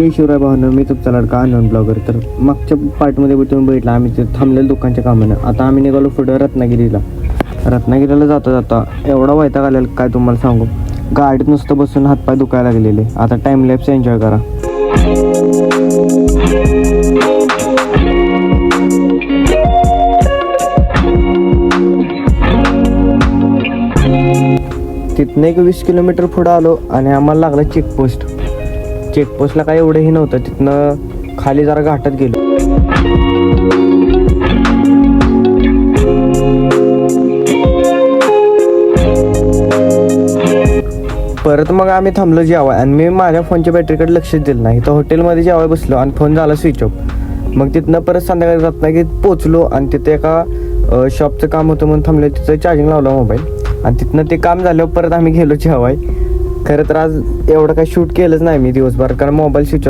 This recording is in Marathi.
जय शिवराय भावना, मी तुमचा लाडका आनंद ब्लॉगर. तर मागच्या पार्टमध्ये तुम्ही बघितलं आम्ही ते थांबलेलं दुकानच्या कामानं. आता आम्ही निघालो पुढं रत्नागिरीला जाता एवढा वैताग आलेला काय तुम्हाला सांगू. गाडीत नुसतं बसून हातपाय दुखायला लागलेले. आता टाइम लॅप्स एन्जॉय करा. तिथनं एक 20 किलोमीटर पुढं आलो आणि आम्हाला लागला चेकपोस्टला काय एवढंही नव्हतं. तिथनं खाली जरा घाटात गेलो. परत मग आम्ही थांबलो जेवाय आणि मी माझ्या फोनच्या बॅटरीकडे लक्षच दिलं नाही. तर हॉटेलमध्ये जेवाय बसलो आणि फोन झाला स्विच ऑफ. मग तिथनं परत संध्याकाळी रत्नागिरीत पोचलो आणि तिथे एका शॉपचं काम होतं म्हणून थांबलं. तिथं चार्जिंग लावला मोबाईल आणि तिथनं ते काम झाल्यावर परत आम्ही गेलो जेवाय. खरं तर आज एवढं काही शूट केलंच नाही मी दिवसभर, कारण मोबाईल स्विच